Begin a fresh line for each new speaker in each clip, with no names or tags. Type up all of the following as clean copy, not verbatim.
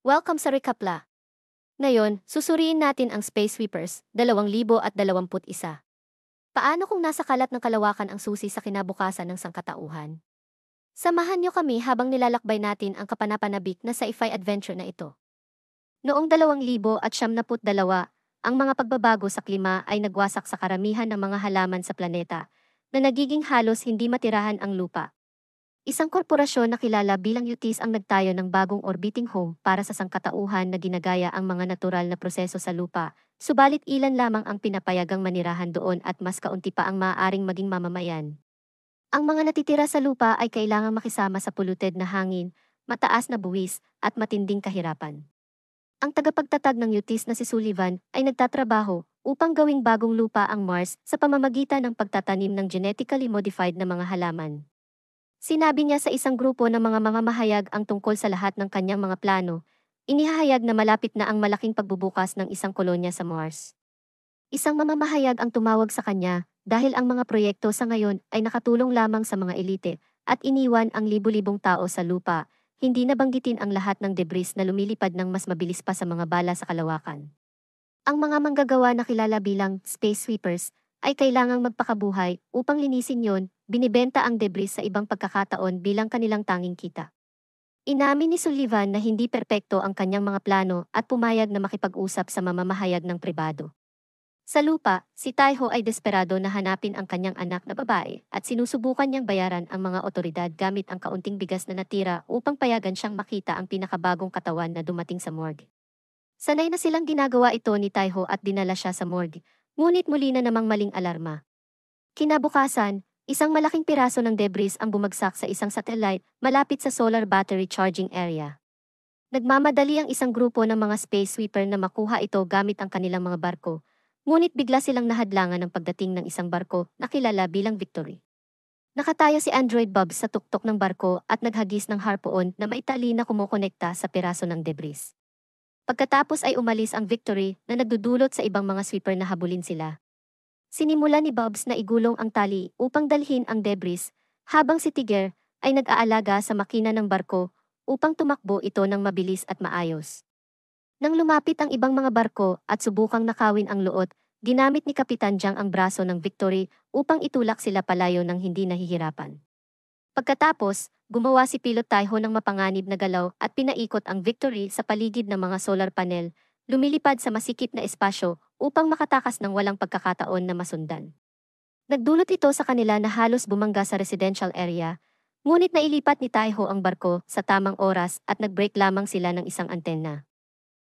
Welcome sa Recapla. Ngayon, susuriin natin ang Space Sweepers 2021. Paano kung nasa kalat ng kalawakan ang susi sa kinabukasan ng sangkatauhan? Samahan niyo kami habang nilalakbay natin ang kapanapanabik na sci-fi adventure na ito. Noong 2022, ang mga pagbabago sa klima ay nagwasak sa karamihan ng mga halaman sa planeta na nagiging halos hindi matirahan ang lupa. Isang korporasyon na kilala bilang UTIS ang nagtayo ng bagong orbiting home para sa sangkatauhan na ginagaya ang mga natural na proseso sa lupa, subalit ilan lamang ang pinapayagang manirahan doon at mas kaunti pa ang maaaring maging mamamayan. Ang mga natitira sa lupa ay kailangang makisama sa polluted na hangin, mataas na buwis, at matinding kahirapan. Ang tagapagtatag ng UTIS na si Sullivan ay nagtatrabaho upang gawing bagong lupa ang Mars sa pamamagitan ng pagtatanim ng genetically modified na mga halaman. Sinabi niya sa isang grupo ng mga mamamahayag ang tungkol sa lahat ng kanyang mga plano. Inihahayag na malapit na ang malaking pagbubukas ng isang kolonya sa Mars. Isang mamamahayag ang tumawag sa kanya dahil ang mga proyekto sa ngayon ay nakatulong lamang sa mga elite at iniwan ang libu-libong tao sa lupa, hindi nabanggitin ang lahat ng debris na lumilipad ng mas mabilis pa sa mga bala sa kalawakan. Ang mga manggagawa na kilala bilang space sweepers ay kailangang magpakabuhay upang linisin yon, binibenta ang debris sa ibang pagkakataon bilang kanilang tanging kita. Inamin ni Sullivan na hindi perpekto ang kanyang mga plano at pumayag na makipag-usap sa mamamahayag ng pribado. Sa lupa, si Taiho ay desperado na hanapin ang kanyang anak na babae at sinusubukan niyang bayaran ang mga otoridad gamit ang kaunting bigas na natira upang payagan siyang makita ang pinakabagong katawan na dumating sa morgue. Sanay na silang ginagawa ito ni Taiho at dinala siya sa morgue, ngunit muli na namang maling alarma. Kinabukasan, isang malaking piraso ng debris ang bumagsak sa isang satellite malapit sa solar battery charging area. Nagmamadali ang isang grupo ng mga space sweeper na makuha ito gamit ang kanilang mga barko, ngunit bigla silang nahadlangan ng pagdating ng isang barko na kilala bilang Victory. Nakatayo si Android Bob sa tuktok ng barko at naghagis ng harpoon na maitali na kumukonekta sa piraso ng debris. Pagkatapos ay umalis ang Victory na nagdudulot sa ibang mga sweeper na habulin sila. Sinimula ni Bobs na igulong ang tali upang dalhin ang debris, habang si Tiger ay nag-aalaga sa makina ng barko upang tumakbo ito ng mabilis at maayos. Nang lumapit ang ibang mga barko at subukang nakawin ang luot, ginamit ni Kapitan Jiang ang braso ng Victory upang itulak sila palayo ng hindi nahihirapan. Pagkatapos, gumawa si Pilot Taiho ng mapanganib na galaw at pinaikot ang Victory sa paligid ng mga solar panel, lumilipad sa masikip na espasyo upang makatakas ng walang pagkakataon na masundan. Nagdulot ito sa kanila na halos bumangga sa residential area, ngunit nailipat ni Taiho ang barko sa tamang oras at nag-break lamang sila ng isang antena.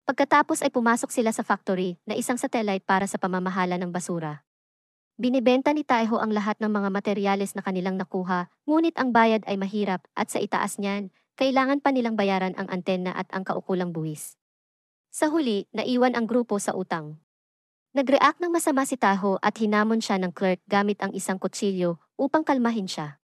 Pagkatapos ay pumasok sila sa factory na isang satellite para sa pamamahala ng basura. Binibenta ni Taiho ang lahat ng mga materyales na kanilang nakuha, ngunit ang bayad ay mahirap at sa itaas niyan, kailangan pa nilang bayaran ang antena at ang kaukulang buwis. Sa huli, naiwan ang grupo sa utang. Nag-react ng masama si Taiho at hinamon siya ng clerk gamit ang isang kutsilyo upang kalmahin siya.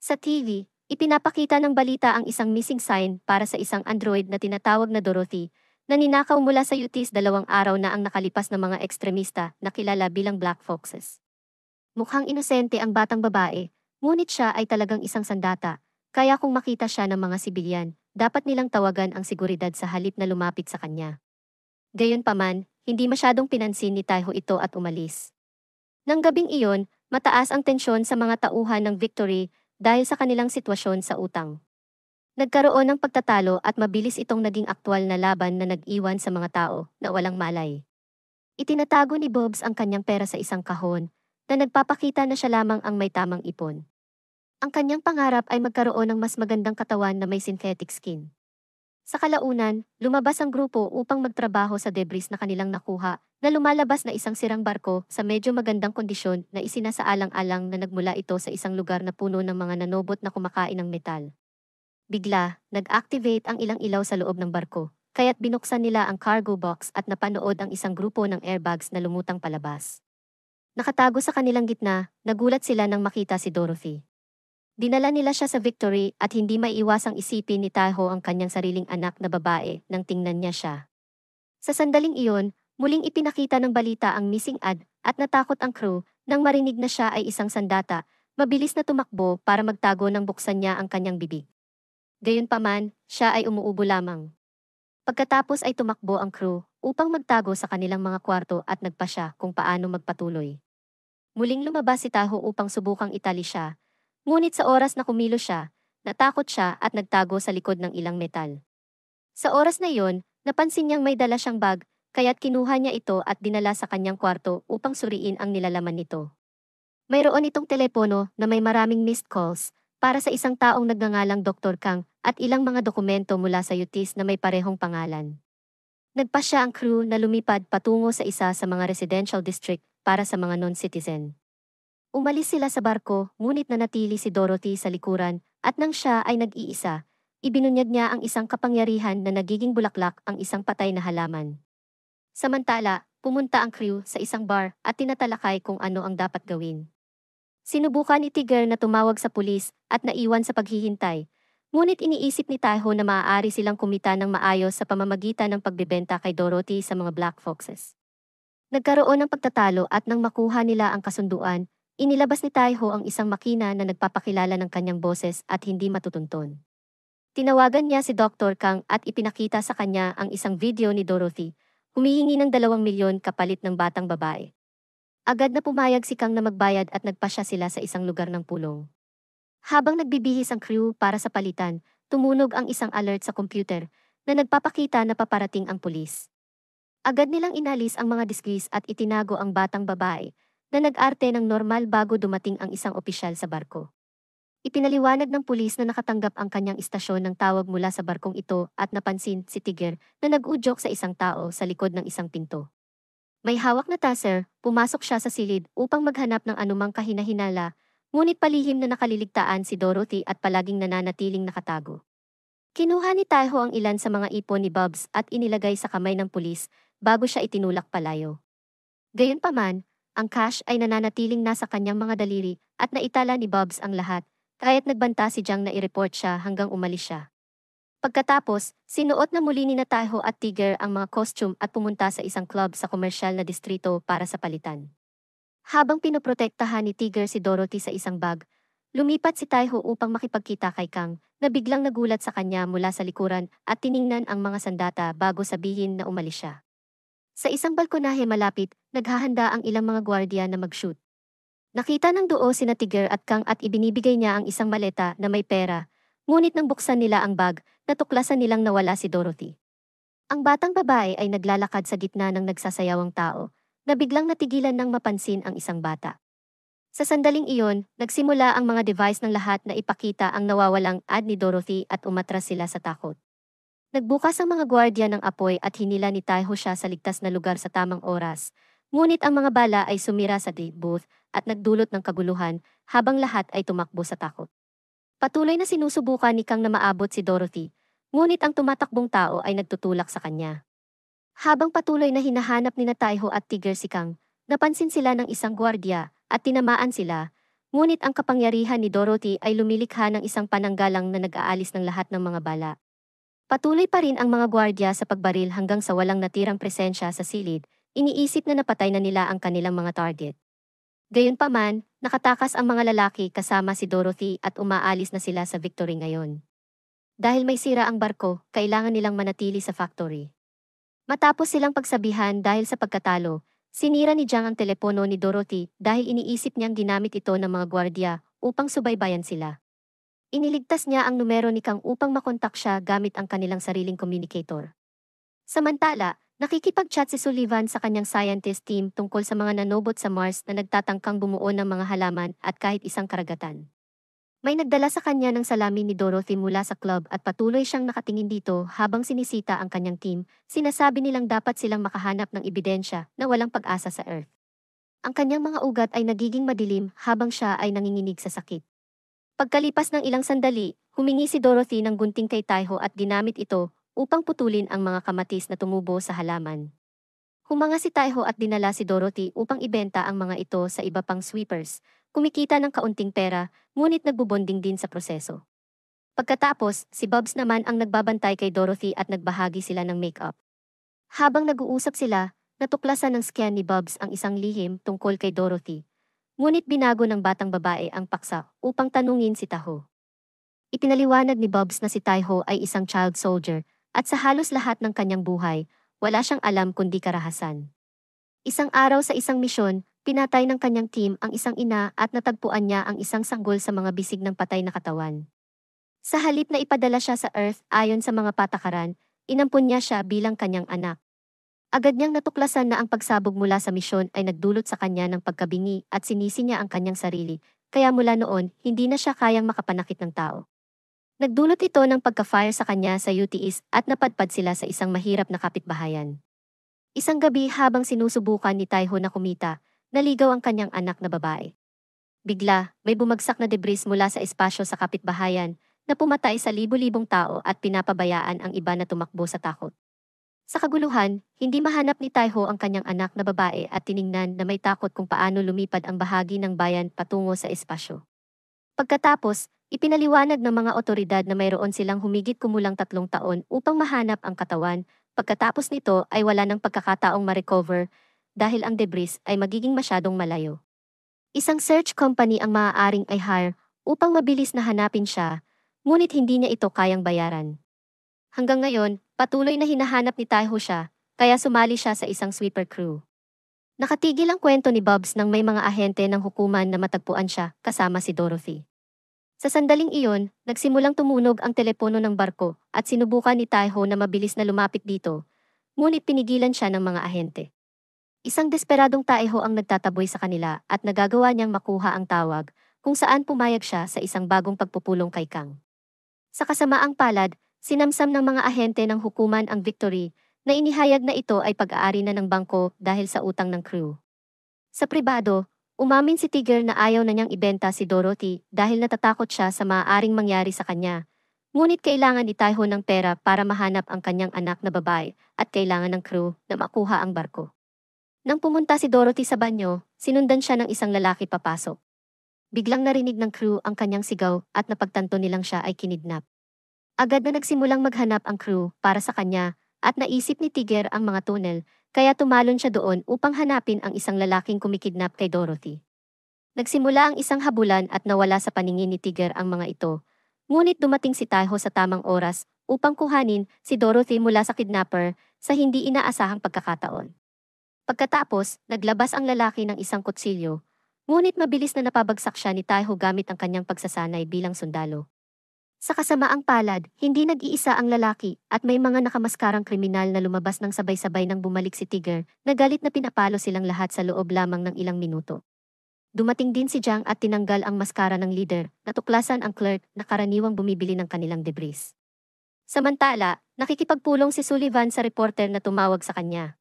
Sa TV, ipinapakita ng balita ang isang missing sign para sa isang android na tinatawag na Dorothy, na ninakaw mula sa UTIS 2 araw na ang nakalipas ng mga ekstremista na kilala bilang Black Foxes. Mukhang inosente ang batang babae, ngunit siya ay talagang isang sandata, kaya kung makita siya ng mga sibilyan, dapat nilang tawagan ang seguridad sa halip na lumapit sa kanya. Gayunpaman, hindi masyadong pinansin ni Taiho ito at umalis. Nang gabing iyon, mataas ang tensyon sa mga tauhan ng Victory dahil sa kanilang sitwasyon sa utang. Nagkaroon ng pagtatalo at mabilis itong naging aktwal na laban na nag-iwan sa mga tao na walang malay. Itinatago ni Bobs ang kanyang pera sa isang kahon na nagpapakita na siya lamang ang may tamang ipon. Ang kanyang pangarap ay magkaroon ng mas magandang katawan na may synthetic skin. Sa kalaunan, lumabas ang grupo upang magtrabaho sa debris na kanilang nakuha na lumalabas na isang sirang barko sa medyo magandang kondisyon na isinasaalang-alang na nagmula ito sa isang lugar na puno ng mga nanobot na kumakain ng metal. Bigla, nag-activate ang ilang ilaw sa loob ng barko, kaya't binuksan nila ang cargo box at napanood ang isang grupo ng airbags na lumutang palabas. Nakatago sa kanilang gitna, nagulat sila nang makita si Dorothy. Dinala nila siya sa Victory at hindi maiiwasang isipin ni Taho ang kanyang sariling anak na babae nang tingnan niya siya. Sa sandaling iyon, muling ipinakita ng balita ang missing ad at natakot ang crew nang marinig na siya ay isang sandata, mabilis na tumakbo para magtago nang buksan niya ang kanyang bibig. Gayunpaman, siya ay umuubo lamang. Pagkatapos ay tumakbo ang crew upang magtago sa kanilang mga kwarto at nagpasya kung paano magpatuloy. Muling lumabas si Taho upang subukang itali siya, ngunit sa oras na kumilos siya, natakot siya at nagtago sa likod ng ilang metal. Sa oras na iyon, napansin niyang may dala siyang bag, kaya't kinuha niya ito at dinala sa kanyang kwarto upang suriin ang nilalaman nito. Mayroon itong telepono na may maraming missed calls para sa isang taong nagngangalang Dr. Kang at ilang mga dokumento mula sa UTIS na may parehong pangalan. Nagpasya ang crew na lumipad patungo sa isa sa mga residential district para sa mga non-citizen. Umalis sila sa barko, ngunit nanatili si Dorothy sa likuran, at nang siya ay nag-iisa, ibinunyag niya ang isang kapangyarihan na nagiging bulaklak ang isang patay na halaman. Samantala, pumunta ang crew sa isang bar at tinatalakay kung ano ang dapat gawin. Sinubukan ni Tiger na tumawag sa pulis at naiwan sa paghihintay, ngunit iniisip ni Taho na maaari silang kumita ng maayos sa pamamagitan ng pagbebenta kay Dorothy sa mga Black Foxes. Nagkaroon ng pagtatalo at nang makuha nila ang kasunduan, inilabas ni Taho ang isang makina na nagpapakilala ng kanyang boses at hindi matutunton. Tinawagan niya si Dr. Kang at ipinakita sa kanya ang isang video ni Dorothy, humihingi ng 2 milyon kapalit ng batang babae. Agad na pumayag si Kang na magbayad at nagpasya sila sa isang lugar ng pulong. Habang nagbibihis ang crew para sa palitan, tumunog ang isang alert sa computer na nagpapakita na paparating ang pulis. Agad nilang inalis ang mga disguise at itinago ang batang babae na nag-arte ng normal bago dumating ang isang opisyal sa barko. Ipinaliwanag ng pulis na nakatanggap ang kanyang istasyon ng tawag mula sa barkong ito at napansin si Tiger na nag-udyok sa isang tao sa likod ng isang pinto. May hawak na taser, pumasok siya sa silid upang maghanap ng anumang kahinahinala, ngunit palihim na nakaliligtaan si Dorothy at palaging nananatiling nakatago. Kinuha ni Taho ang ilan sa mga ipon ni Bubs at inilagay sa kamay ng pulis bago siya itinulak palayo. Gayunpaman, ang cash ay nananatiling nasa kanyang mga daliri at naitala ni Bubs ang lahat, kaya't nagbanta si Jiang na i-report siya hanggang umalis siya. Pagkatapos, sinuot na muli ni Taho at Tiger ang mga costume at pumunta sa isang club sa komersyal na distrito para sa palitan. Habang pinoprotektahan ni Tiger si Dorothy sa isang bag, lumipat si Taho upang makipagkita kay Kang, na biglang nagulat sa kanya mula sa likuran at tiningnan ang mga sandata bago sabihin na umalis siya. Sa isang balkonahe malapit, naghahanda ang ilang mga gwardiya na mag-shoot. Nakita ng duo sina Tiger at Kang at ibinibigay niya ang isang maleta na may pera, ngunit nang buksan nila ang bag, natuklasan nilang nawala si Dorothy. Ang batang babae ay naglalakad sa gitna ng nagsasayawang tao, na biglang natigilan nang mapansin ang isang bata. Sa sandaling iyon, nagsimula ang mga device ng lahat na ipakita ang nawawalang ad ni Dorothy at umatras sila sa takot. Nagbukas ang mga gwardiya ng apoy at hinila ni Taho siya sa ligtas na lugar sa tamang oras, ngunit ang mga bala ay sumira sa booth at nagdulot ng kaguluhan habang lahat ay tumakbo sa takot. Patuloy na sinusubukan ni Kang na maabot si Dorothy, ngunit ang tumatakbong tao ay nagtutulak sa kanya. Habang patuloy na hinahanap ni Taho at Tiger si Kang, napansin sila ng isang gwardiya at tinamaan sila, ngunit ang kapangyarihan ni Dorothy ay lumilikha ng isang pananggalang na nag-aalis ng lahat ng mga bala. Patuloy pa rin ang mga gwardiya sa pagbaril hanggang sa walang natirang presensya sa silid, iniisip na napatay na nila ang kanilang mga target. Gayunpaman, nakatakas ang mga lalaki kasama si Dorothy at umaalis na sila sa Victory ngayon. Dahil may sira ang barko, kailangan nilang manatili sa factory. Matapos silang pagsabihan dahil sa pagkatalo, sinira ni Jiang ang telepono ni Dorothy dahil iniisip niyang ginamit ito ng mga gwardiya upang subaybayan sila. Iniligtas niya ang numero ni Kang upang makontak siya gamit ang kanilang sariling communicator. Samantala, nakikipag-chat si Sullivan sa kanyang scientist team tungkol sa mga nanobot sa Mars na nagtatangkang bumuo ng mga halaman at kahit isang karagatan. May nagdala sa kanya ng salamin ni Dorothy mula sa club at patuloy siyang nakatingin dito habang sinisita ang kanyang team. Sinasabi nilang dapat silang makahanap ng ebidensya na walang pag-asa sa Earth. Ang kanyang mga ugat ay nagiging madilim habang siya ay nanginginig sa sakit. Pagkalipas ng ilang sandali, humingi si Dorothy ng gunting kay Taho at ginamit ito upang putulin ang mga kamatis na tumubo sa halaman. Humanga si Taho at dinala si Dorothy upang ibenta ang mga ito sa iba pang sweepers, kumikita ng kaunting pera, ngunit nagbubonding din sa proseso. Pagkatapos, si Bubs naman ang nagbabantay kay Dorothy at nagbahagi sila ng make-up. Habang nag-uusap sila, natuklasan ng scan ni Bubs ang isang lihim tungkol kay Dorothy, ngunit binago ng batang babae ang paksa upang tanungin si Taho. Ipinaliwanag ni Bubs na si Taho ay isang child soldier At sa halos lahat ng kanyang buhay, wala siyang alam kundi karahasan. Isang araw sa isang misyon, pinatay ng kanyang team ang isang ina at natagpuan niya ang isang sanggol sa mga bisig ng patay na katawan. Sa halip na ipadala siya sa Earth ayon sa mga patakaran, inampun niya siya bilang kanyang anak. Agad niyang natuklasan na ang pagsabog mula sa misyon ay nagdulot sa kanya ng pagkabingi at sinisi niya ang kanyang sarili, kaya mula noon, hindi na siya kayang makapanakit ng tao. Nagdulot ito ng pagka-fire sa kanya sa UTIs at napadpad sila sa isang mahirap na kapitbahayan. Isang gabi habang sinusubukan ni Taiho na kumita, naligaw ang kanyang anak na babae. Bigla, may bumagsak na debris mula sa espasyo sa kapitbahayan na pumatay sa libu-libong tao at pinapabayaan ang iba na tumakbo sa takot. Sa kaguluhan, hindi mahanap ni Taiho ang kanyang anak na babae at tiningnan na may takot kung paano lumipad ang bahagi ng bayan patungo sa espasyo. Pagkatapos, ipinaliwanag ng mga otoridad na mayroon silang humigit kumulang 3 taon upang mahanap ang katawan, pagkatapos nito ay wala ng pagkakataong ma-recover dahil ang debris ay magiging masyadong malayo. Isang search company ang maaaring i-hire upang mabilis na hanapin siya, ngunit hindi niya ito kayang bayaran. Hanggang ngayon, patuloy na hinahanap ni Taiho siya, kaya sumali siya sa isang sweeper crew. Nakatigil ang kwento ni Bubs nang may mga ahente ng hukuman na matagpuan siya kasama si Dorothy. Sa sandaling iyon, nagsimulang tumunog ang telepono ng barko at sinubukan ni Taiho na mabilis na lumapit dito, ngunit pinigilan siya ng mga ahente. Isang desperadong Taiho ang nagtataboy sa kanila at nagagawa niyang makuha ang tawag kung saan pumayag siya sa isang bagong pagpupulong kay Kang. Sa kasamaang palad, sinamsam ng mga ahente ng hukuman ang Victory na inihayag na ito ay pag-aari na ng bangko dahil sa utang ng crew. Sa pribado, umamin si Tigger na ayaw na niyang ibenta si Dorothy dahil natatakot siya sa maaaring mangyari sa kanya. Ngunit kailangan ni Taiho ng pera para mahanap ang kanyang anak na babae at kailangan ng crew na makuha ang barko. Nang pumunta si Dorothy sa banyo, sinundan siya ng isang lalaki papasok. Biglang narinig ng crew ang kanyang sigaw at napagtanto nilang siya ay kinidnap. Agad na nagsimulang maghanap ang crew para sa kanya at naisip ni Tigger ang mga tunnel, kaya tumalon siya doon upang hanapin ang isang lalaking kumikidnap kay Dorothy. Nagsimula ang isang habulan at nawala sa paningin ni Tigger ang mga ito, ngunit dumating si Taiho sa tamang oras upang kuhanin si Dorothy mula sa kidnapper sa hindi inaasahang pagkakataon. Pagkatapos, naglabas ang lalaki ng isang kutsilyo, ngunit mabilis na napabagsak siya ni Taiho gamit ang kanyang pagsasanay bilang sundalo. Sa kasamaang palad, hindi nag-iisa ang lalaki at may mga nakamaskarang kriminal na lumabas ng sabay-sabay nang bumalik si Tigger na galit na pinapalo silang lahat sa loob lamang ng ilang minuto. Dumating din si Jiang at tinanggal ang maskara ng leader, natuklasan ang clerk na karaniwang bumibili ng kanilang debris. Samantala, nakikipagpulong si Sullivan sa reporter na tumawag sa kanya.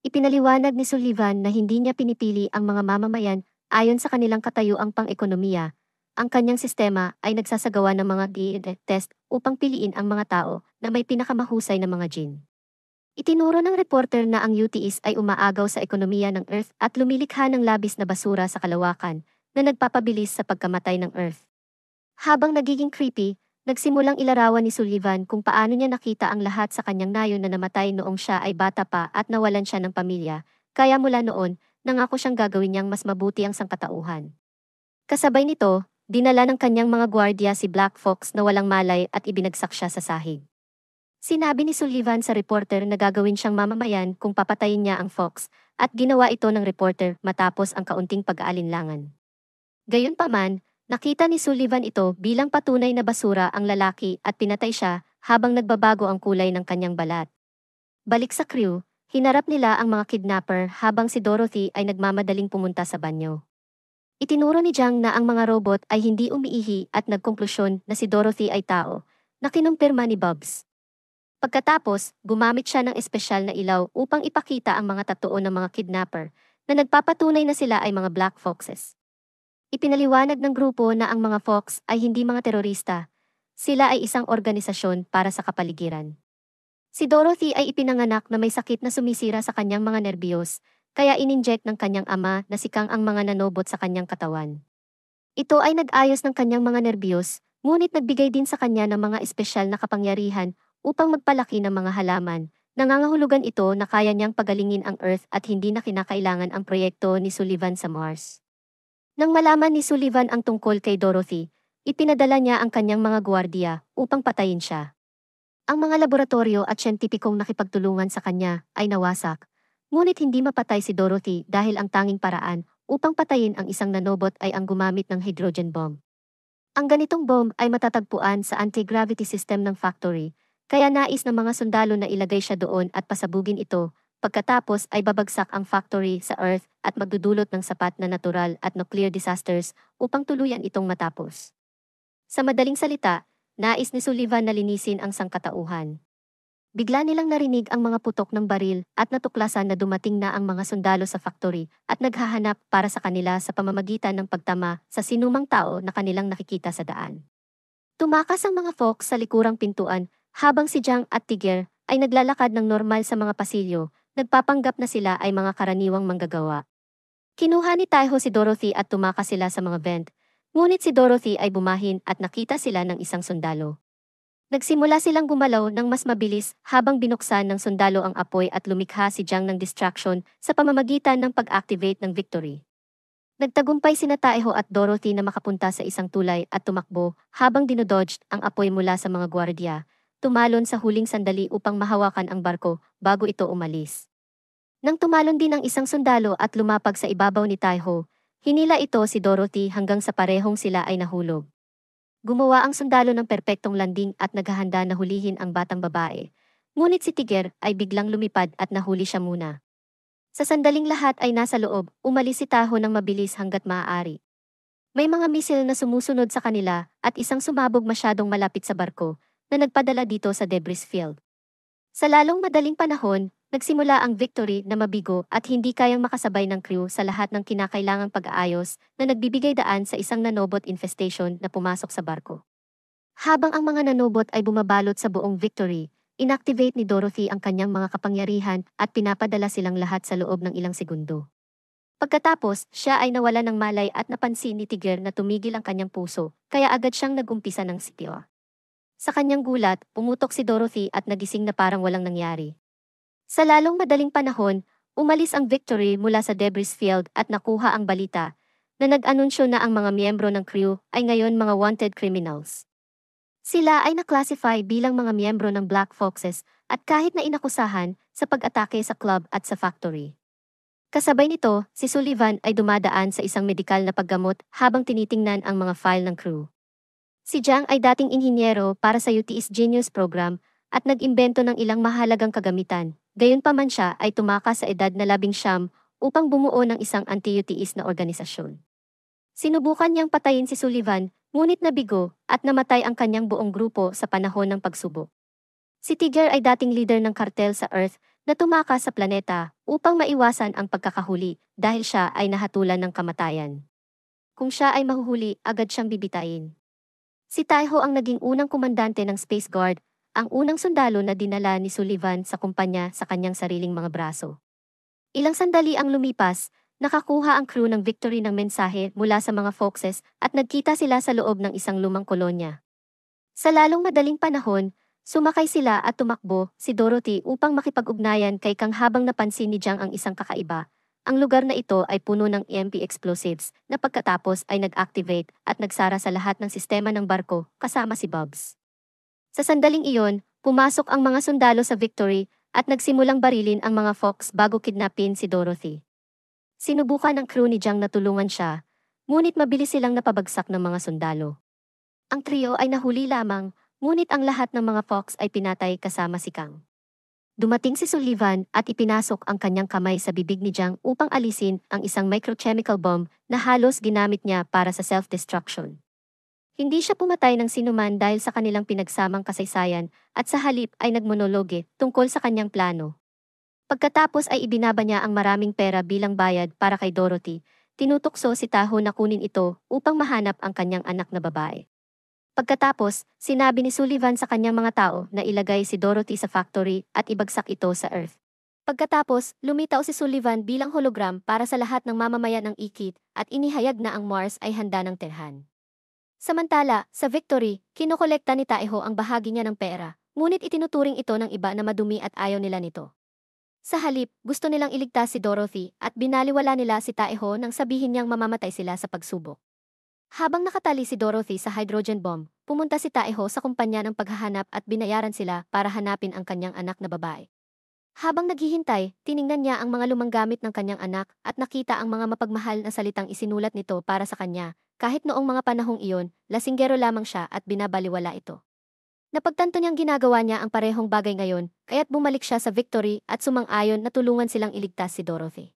Ipinaliwanag ni Sullivan na hindi niya pinipili ang mga mamamayan ayon sa kanilang katayuang pang-ekonomiya. Ang kanyang sistema ay nagsasagawa ng mga DNA test upang piliin ang mga tao na may pinakamahusay na mga gene. Itinuro ng reporter na ang UTIs ay umaagaw sa ekonomiya ng Earth at lumilikha ng labis na basura sa kalawakan na nagpapabilis sa pagkamatay ng Earth. Habang nagiging creepy, nagsimulang ilarawan ni Sullivan kung paano niya nakita ang lahat sa kanyang nayon na namatay noong siya ay bata pa at nawalan siya ng pamilya, kaya mula noon, nangako siyang gagawin niyang mas mabuti ang sangkatauhan. Kasabay nito, dinala ng kanyang mga gwardiya si Black Fox na walang malay at ibinagsak siya sa sahig. Sinabi ni Sullivan sa reporter na gagawin siyang mamamayan kung papatayin niya ang Fox, at ginawa ito ng reporter matapos ang kaunting pag-aalinlangan. Gayunpaman, nakita ni Sullivan ito bilang patunay na basura ang lalaki at pinatay siya habang nagbabago ang kulay ng kanyang balat. Balik sa crew, hinarap nila ang mga kidnapper habang si Dorothy ay nagmamadaling pumunta sa banyo. Itinuro ni Jiang na ang mga robot ay hindi umiihi at nagkonklusyon na si Dorothy ay tao, na kinumpirma ni Bubs. Pagkatapos, gumamit siya ng espesyal na ilaw upang ipakita ang mga tatuo ng mga kidnapper na nagpapatunay na sila ay mga Black Foxes. Ipinaliwanag ng grupo na ang mga Fox ay hindi mga terorista, sila ay isang organisasyon para sa kapaligiran. Si Dorothy ay ipinanganak na may sakit na sumisira sa kanyang mga nerbiyos, kaya ininject ng kanyang ama na si Kang ang mga nanobot sa kanyang katawan. Ito ay nag-ayos ng kanyang mga nerbiyos, ngunit nagbigay din sa kanya ng mga espesyal na kapangyarihan upang magpalaki ng mga halaman. Nangangahulugan ito na kaya niyang pagalingin ang Earth at hindi na kinakailangan ang proyekto ni Sullivan sa Mars. Nang malaman ni Sullivan ang tungkol kay Dorothy, ipinadala niya ang kanyang mga gwardiya upang patayin siya. Ang mga laboratorio at siyentipikong nakipagtulungan sa kanya ay nawasak. Ngunit hindi mapatay si Dorothy dahil ang tanging paraan upang patayin ang isang nanobot ay ang gumamit ng hydrogen bomb. Ang ganitong bomb ay matatagpuan sa anti-gravity system ng factory, kaya nais ng mga sundalo na ilagay siya doon at pasabugin ito. Pagkatapos ay babagsak ang factory sa Earth at magdudulot ng sapat na natural at nuclear disasters upang tuluyan itong matapos. Sa madaling salita, nais ni Sullivan na linisin ang sangkatauhan. Bigla nilang narinig ang mga putok ng baril at natuklasan na dumating na ang mga sundalo sa factory at naghahanap para sa kanila sa pamamagitan ng pagtama sa sinumang tao na kanilang nakikita sa daan. Tumakas ang mga Fox sa likurang pintuan habang si Jiang at Tiger ay naglalakad ng normal sa mga pasilyo, nagpapanggap na sila ay mga karaniwang manggagawa. Kinuha ni Taiho si Dorothy at tumakas sila sa mga vent, ngunit si Dorothy ay bumahin at nakita sila ng isang sundalo. Nagsimula silang gumalaw ng mas mabilis habang binuksan ng sundalo ang apoy at lumikha si Jiang ng distraction sa pamamagitan ng pag-activate ng Victory. Nagtagumpay sina Taeho at Dorothy na makapunta sa isang tulay at tumakbo habang dinododged ang apoy mula sa mga gwardiya, tumalon sa huling sandali upang mahawakan ang barko bago ito umalis. Nang tumalon din ang isang sundalo at lumapag sa ibabaw ni Taeho, hinila ito si Dorothy hanggang sa parehong sila ay nahulog. Gumawa ang sundalo ng perpektong landing at naghahanda na hulihin ang batang babae. Ngunit si Tiger ay biglang lumipad at nahuli siya muna. Sa sandaling lahat ay nasa loob, umalis si Taho ng mabilis hanggat maaari. May mga misil na sumusunod sa kanila at isang sumabog masyadong malapit sa barko na nagpadala dito sa debris field. Sa lalong madaling panahon, nagsimula ang Victory na mabigo at hindi kayang makasabay ng crew sa lahat ng kinakailangang pag-aayos na nagbibigay daan sa isang nanobot infestation na pumasok sa barko. Habang ang mga nanobot ay bumabalot sa buong Victory, inactivate ni Dorothy ang kanyang mga kapangyarihan at pinapadala silang lahat sa loob ng ilang segundo. Pagkatapos, siya ay nawala ng malay at napansin ni Tiger na tumigil ang kanyang puso, kaya agad siyang nagumpisa ng sityo. Sa kanyang gulat, pumutok si Dorothy at nagising na parang walang nangyari. Sa lalong madaling panahon, umalis ang Victory mula sa debris field at nakuha ang balita na nag-anunsyo na ang mga miyembro ng crew ay ngayon mga wanted criminals. Sila ay na-classify bilang mga miyembro ng Black Foxes at kahit na inakusahan sa pag-atake sa club at sa factory. Kasabay nito, si Sullivan ay dumadaan sa isang medikal na paggamot habang tinitingnan ang mga file ng crew. Si Jiang ay dating inhinyero para sa UTS Genius Program at nag-imbento ng ilang mahalagang kagamitan. Gayunpaman siya ay tumakas sa edad na 19 upang bumuo ng isang anti-UTS na organisasyon. Sinubukan niyang patayin si Sullivan, ngunit nabigo at namatay ang kanyang buong grupo sa panahon ng pagsubok. Si Tiger ay dating leader ng kartel sa Earth na tumakas sa planeta upang maiwasan ang pagkakahuli dahil siya ay nahatulan ng kamatayan. Kung siya ay mahuhuli, agad siyang bibitayin. Si Taiho ang naging unang komandante ng Space Guard, ang unang sundalo na dinala ni Sullivan sa kumpanya sa kanyang sariling mga braso. Ilang sandali ang lumipas, nakakuha ang crew ng Victory ng mensahe mula sa mga Foxes at nagkita sila sa loob ng isang lumang kolonya. Sa lalong madaling panahon, sumakay sila at tumakbo si Dorothy upang makipag-ugnayan kay Kang habang napansin ni Jiang ang isang kakaiba. Ang lugar na ito ay puno ng EMP explosives na pagkatapos ay nag-activate at nagsara sa lahat ng sistema ng barko kasama si Bubs. Sa sandaling iyon, pumasok ang mga sundalo sa Victory at nagsimulang barilin ang mga Fox bago kidnapin si Dorothy. Sinubukan ng crew ni Jiang na tulungan siya, ngunit mabilis silang napabagsak ng mga sundalo. Ang trio ay nahuli lamang, ngunit ang lahat ng mga Fox ay pinatay kasama si Kang. Dumating si Sullivan at ipinasok ang kanyang kamay sa bibig ni Jiang upang alisin ang isang microchemical bomb na halos ginamit niya para sa self-destruction. Hindi siya pumatay ng sinuman dahil sa kanilang pinagsamang kasaysayan at sa halip ay nagmonologe tungkol sa kanyang plano. Pagkatapos ay ibinaba niya ang maraming pera bilang bayad para kay Dorothy, tinutukso si Taho na kunin ito upang mahanap ang kanyang anak na babae. Pagkatapos, sinabi ni Sullivan sa kanyang mga tao na ilagay si Dorothy sa factory at ibagsak ito sa Earth. Pagkatapos, lumitaw si Sullivan bilang hologram para sa lahat ng mamamayan ng Ikit at inihayag na ang Mars ay handa ng terhan. Samantala, sa Victory, kinokolekta ni Taeho ang bahagi niya ng pera, ngunit itinuturing ito ng iba na madumi at ayaw nila nito. Sa halip, gusto nilang iligtas si Dorothy at binaliwala nila si Taeho nang sabihin niyang mamamatay sila sa pagsubok. Habang nakatali si Dorothy sa hydrogen bomb, pumunta si Taeho sa kumpanya ng paghahanap at binayaran sila para hanapin ang kanyang anak na babae. Habang naghihintay, tiningnan niya ang mga lumang gamit ng kanyang anak at nakita ang mga mapagmahal na salitang isinulat nito para sa kanya, kahit noong mga panahong iyon, lasinggero lamang siya at binabaliwala ito. Napagtanto niyang ginagawa niya ang parehong bagay ngayon, kaya't bumalik siya sa Victory at sumang-ayon na tulungan silang iligtas si Dorothy.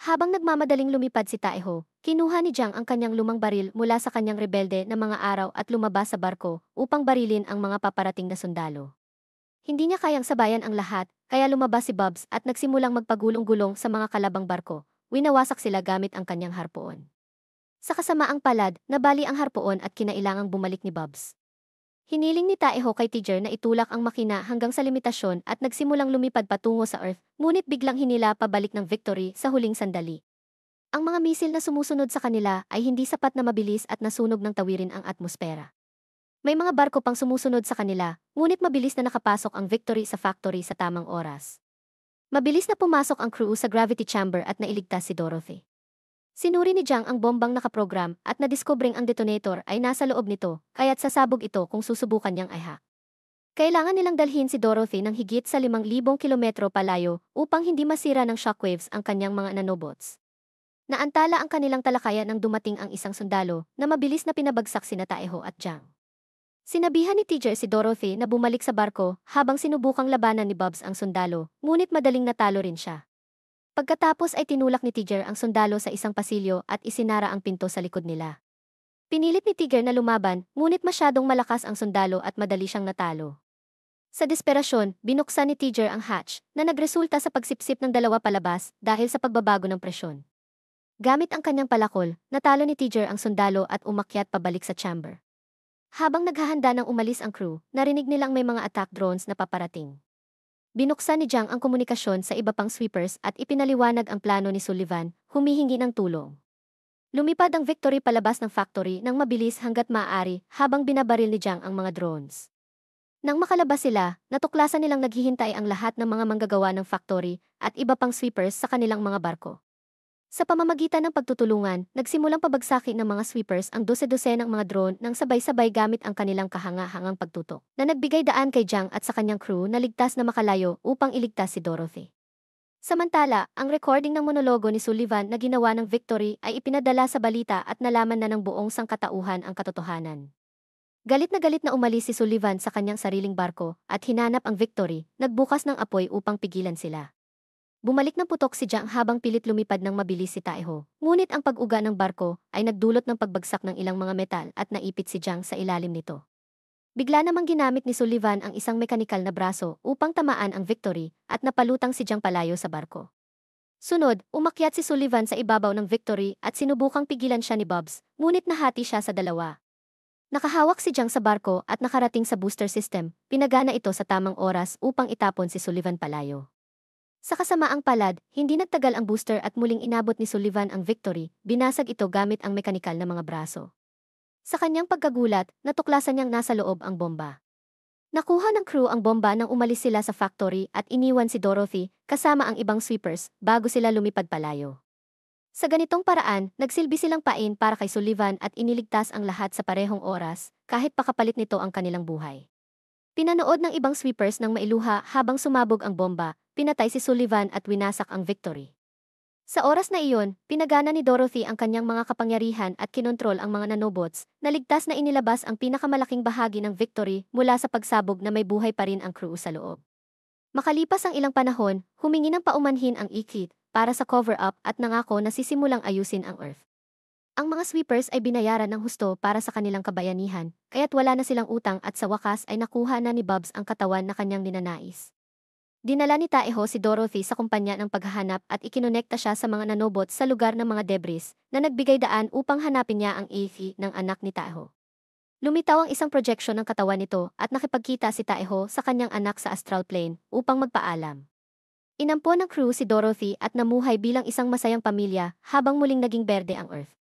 Habang nagmamadaling lumipad si Taeho, kinuha ni Jiang ang kanyang lumang baril mula sa kanyang rebelde na mga araw at lumabas sa barko upang barilin ang mga paparating na sundalo. Hindi niya kayang sabayan ang lahat, kaya lumabas si Bubs at nagsimulang magpagulong-gulong sa mga kalabang barko. Winawasak sila gamit ang kanyang harpoon. Sa kasamaang palad, nabali ang harpoon at kinailangang bumalik ni Bubs. Hiniling ni Taeho kay Tiger na itulak ang makina hanggang sa limitasyon at nagsimulang lumipad patungo sa Earth, ngunit biglang hinila pabalik ng Victory sa huling sandali. Ang mga misil na sumusunod sa kanila ay hindi sapat na mabilis at nasunog ng tawirin ang atmosfera. May mga barko pang sumusunod sa kanila, ngunit mabilis na nakapasok ang Victory sa factory sa tamang oras. Mabilis na pumasok ang crew sa gravity chamber at nailigtas si Dorothy. Sinuri ni Jiang ang bombang nakaprogram at nadiskobring ang detonator ay nasa loob nito, kaya't sasabog ito kung susubukan niyang i-hack. Kailangan nilang dalhin si Dorothy ng higit sa 5,000 kilometro palayo upang hindi masira ng shockwaves ang kanyang mga nanobots. Naantala ang kanilang talakayan nang dumating ang isang sundalo na mabilis na pinabagsak sina Taeho at Jiang. Sinabihan ni Tiger si Dorothy na bumalik sa barko habang sinubukang labanan ni Bubs ang sundalo, ngunit madaling natalo rin siya. Pagkatapos ay tinulak ni Tiger ang sundalo sa isang pasilyo at isinara ang pinto sa likod nila. Pinilit ni Tiger na lumaban, ngunit masyadong malakas ang sundalo at madali siyang natalo. Sa desperasyon, binuksan ni Tiger ang hatch na nagresulta sa pagsipsip ng dalawa palabas dahil sa pagbabago ng presyon. Gamit ang kanyang palakol, natalo ni Tiger ang sundalo at umakyat pabalik sa chamber. Habang naghahanda ng umalis ang crew, narinig nilang may mga attack drones na paparating. Binuksan ni Jiang ang komunikasyon sa iba pang sweepers at ipinaliwanag ang plano ni Sullivan, humihingi ng tulong. Lumipad ang Victory palabas ng factory nang mabilis hanggat maaari habang binabaril ni Jiang ang mga drones. Nang makalabas sila, natuklasan nilang naghihintay ang lahat ng mga manggagawa ng factory at iba pang sweepers sa kanilang mga barko. Sa pamamagitan ng pagtutulungan, nagsimulang pabagsakin ng mga sweepers ang dose-dosenang mga drone nang sabay-sabay gamit ang kanilang kahanga-hangang pagtutok, na nagbigay daan kay Jiang at sa kanyang crew na ligtas na makalayo upang iligtas si Dorothy. Samantala, ang recording ng monologo ni Sullivan na ginawa ng Victory ay ipinadala sa balita at nalaman na ng buong sangkatauhan ang katotohanan. Galit na umalis si Sullivan sa kanyang sariling barko at hinanap ang Victory, nagbukas ng apoy upang pigilan sila. Bumalik ng putok si Jiang habang pilit lumipad ng mabilis si Taeho. Ngunit ang pag-uga ng barko ay nagdulot ng pagbagsak ng ilang mga metal at naipit si Jiang sa ilalim nito. Bigla namang ginamit ni Sullivan ang isang mekanikal na braso upang tamaan ang Victory at napalutang si Jiang palayo sa barko. Sunod, umakyat si Sullivan sa ibabaw ng Victory at sinubukang pigilan siya ni Bubs, ngunit nahati siya sa dalawa. Nakahawak si Jiang sa barko at nakarating sa booster system, pinagana ito sa tamang oras upang itapon si Sullivan palayo. Sa kasamaang palad, hindi nagtagal ang booster at muling inabot ni Sullivan ang Victory, binasag ito gamit ang mekanikal na mga braso. Sa kanyang pagkagulat, natuklasan niyang nasa loob ang bomba. Nakuha ng crew ang bomba nang umalis sila sa factory at iniwan si Dorothy kasama ang ibang sweepers bago sila lumipad palayo. Sa ganitong paraan, nagsilbi silang pain para kay Sullivan at iniligtas ang lahat sa parehong oras, kahit pakapalit nito ang kanilang buhay. Pinanood ng ibang sweepers ng mailuha habang sumabog ang bomba, pinatay si Sullivan at winasak ang Victory. Sa oras na iyon, pinagana ni Dorothy ang kanyang mga kapangyarihan at kinontrol ang mga nanobots, naligtas na inilabas ang pinakamalaking bahagi ng Victory mula sa pagsabog na may buhay pa rin ang crew sa loob. Makalipas ang ilang panahon, humingi ng paumanhin ang Ikit para sa cover-up at nangako na sisimulang ayusin ang Earth. Ang mga sweepers ay binayaran ng husto para sa kanilang kabayanihan, kaya't wala na silang utang at sa wakas ay nakuha na ni Bubs ang katawan na kanyang ninanais. Dinala ni Taeho si Dorothy sa kumpanya ng paghahanap at ikinonekta siya sa mga nanobot sa lugar ng mga debris na nagbigay daan upang hanapin niya ang Aphie ng anak ni Taeho. Lumitaw ang isang projection ng katawan nito at nakipagkita si Taeho sa kanyang anak sa astral plane upang magpaalam. Inampon ng crew si Dorothy at namuhay bilang isang masayang pamilya habang muling naging berde ang Earth.